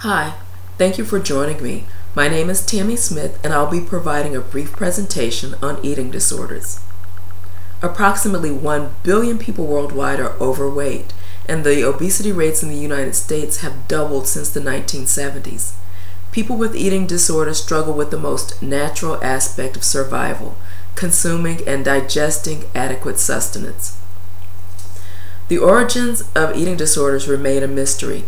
Hi, thank you for joining me. My name is Tammy Smith and I'll be providing a brief presentation on eating disorders. Approximately 1 billion people worldwide are overweight, and the obesity rates in the United States have doubled since the 1970s. People with eating disorders struggle with the most natural aspect of survival, consuming and digesting adequate sustenance. The origins of eating disorders remain a mystery.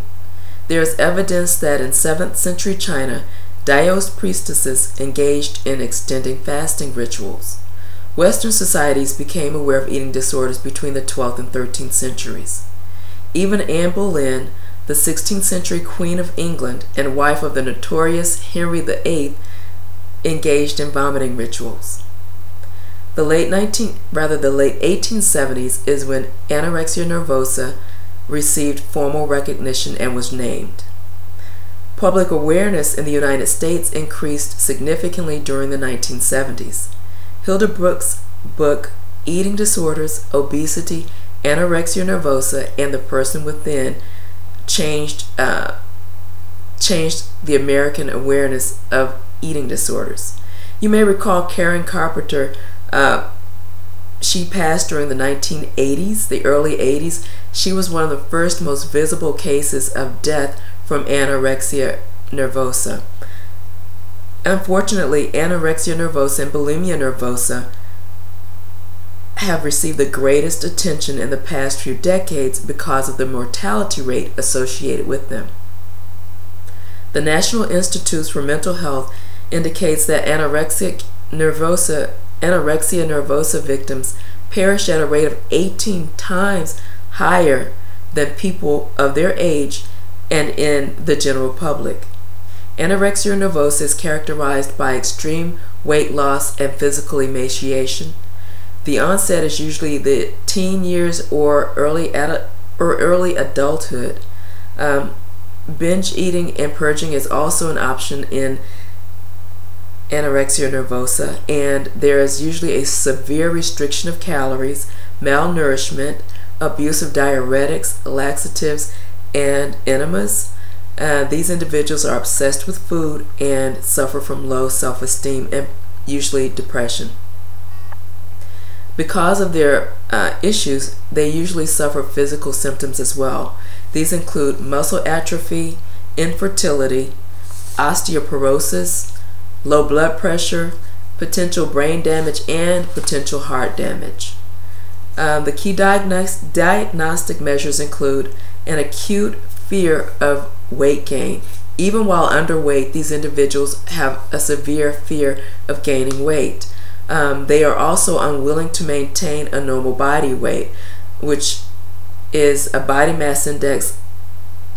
There is evidence that in 7th century China, Taoist priestesses engaged in extending fasting rituals. Western societies became aware of eating disorders between the 12th and 13th centuries. Even Anne Boleyn, the 16th century Queen of England and wife of the notorious Henry VIII, engaged in vomiting rituals. The late 1870s is when Anorexia Nervosa received formal recognition and was named. Public awareness in the United States increased significantly during the 1970s. Hilda Brooks' book, Eating Disorders, Obesity, Anorexia Nervosa, and the Person Within changed the American awareness of eating disorders. You may recall Karen Carpenter. She passed during the 1980s, the early 80s. She was one of the first most visible cases of death from anorexia nervosa. Unfortunately, anorexia nervosa and bulimia nervosa have received the greatest attention in the past few decades because of the mortality rate associated with them. The National Institutes for Mental Health indicates that anorexia nervosa victims perish at a rate of 18 times higher than people of their age and in the general public. Anorexia nervosa is characterized by extreme weight loss and physical emaciation. The onset is usually the teen years or early adulthood. Binge eating and purging is also an option in anorexia nervosa, and there is usually a severe restriction of calories, malnourishment, abuse of diuretics, laxatives, and enemas. These individuals are obsessed with food and suffer from low self-esteem and usually depression. Because of their issues, they usually suffer physical symptoms as well. These include muscle atrophy, infertility, osteoporosis, low blood pressure, potential brain damage, and potential heart damage. The key diagnostic measures include an acute fear of weight gain. Even while underweight, these individuals have a severe fear of gaining weight. They are also unwilling to maintain a normal body weight, which is a body mass index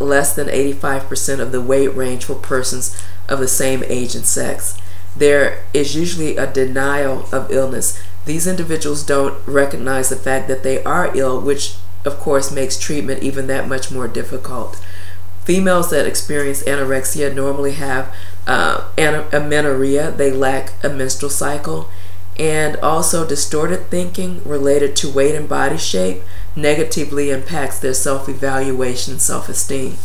less than 85% of the weight range for persons of the same age and sex. There is usually a denial of illness. These individuals don't recognize the fact that they are ill, which of course makes treatment even that much more difficult. Females that experience anorexia normally have amenorrhea. They lack a menstrual cycle, and also distorted thinking related to weight and body shape negatively impacts their self-evaluation and self-esteem.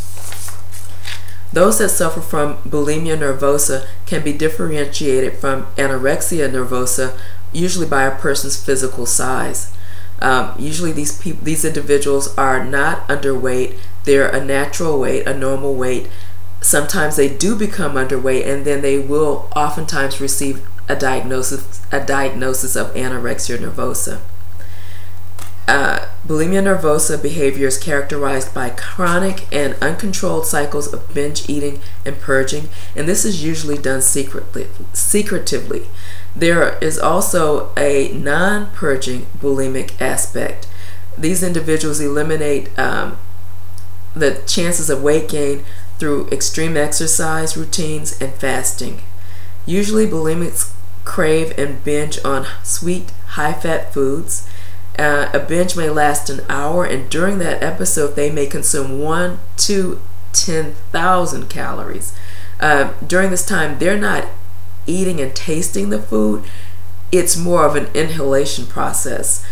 Those that suffer from bulimia nervosa can be differentiated from anorexia nervosa usually by a person's physical size. Usually these individuals are not underweight. They're a natural weight, a normal weight. Sometimes they do become underweight, and then they will oftentimes receive a diagnosis of anorexia nervosa. Bulimia nervosa behavior is characterized by chronic and uncontrolled cycles of binge eating and purging, and this is usually done secretively. There is also a non-purging bulimic aspect. These individuals eliminate the chances of weight gain through extreme exercise routines and fasting. Usually bulimics crave and binge on sweet, high-fat foods. A binge may last an hour, and during that episode they may consume 1 to 10,000 calories. During this time, they're not eating and tasting the food. It's more of an inhalation process.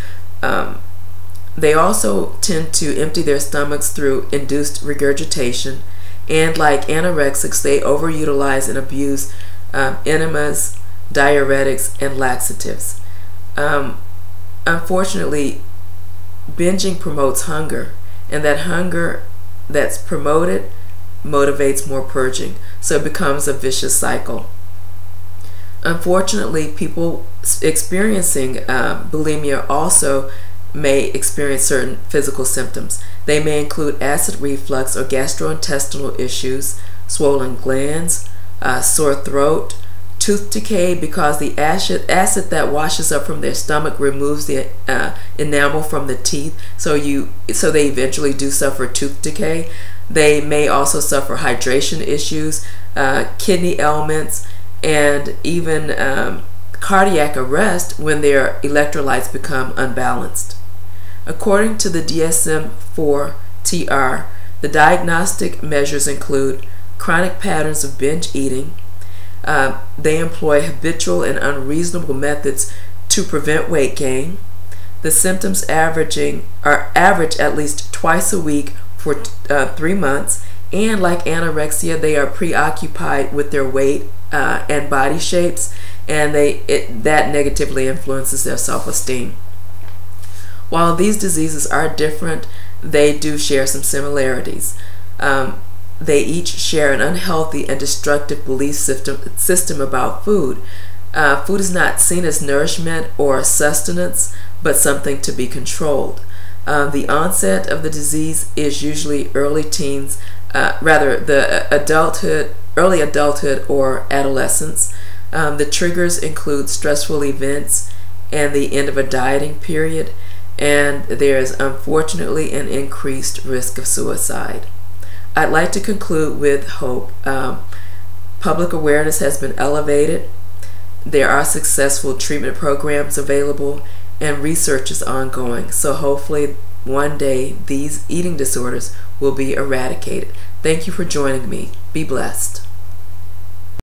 They also tend to empty their stomachs through induced regurgitation, And like anorexics, they overutilize and abuse enemas, diuretics, and laxatives. Unfortunately, binging promotes hunger, and that hunger that's promoted motivates more purging, so it becomes a vicious cycle. Unfortunately, people experiencing bulimia also may experience certain physical symptoms. They may include acid reflux or gastrointestinal issues, swollen glands, sore throat, tooth decay, because the acid that washes up from their stomach removes the enamel from the teeth, so they eventually do suffer tooth decay. They may also suffer hydration issues, kidney ailments, and even cardiac arrest when their electrolytes become unbalanced. According to the DSM-4-TR, the diagnostic measures include chronic patterns of binge eating. They employ habitual and unreasonable methods to prevent weight gain. The symptoms average at least twice a week for 3 months, and like anorexia, they are preoccupied with their weight and body shapes, and that negatively influences their self-esteem. While these diseases are different, they do share some similarities. They each share an unhealthy and destructive belief system about food. Food is not seen as nourishment or sustenance, but something to be controlled. The onset of the disease is usually early teens, early adulthood or adolescence. The triggers include stressful events and the end of a dieting period, and there is unfortunately an increased risk of suicide. I'd like to conclude with hope. Public awareness has been elevated. There are successful treatment programs available, and research is ongoing. So hopefully one day these eating disorders will be eradicated. Thank you for joining me. Be blessed.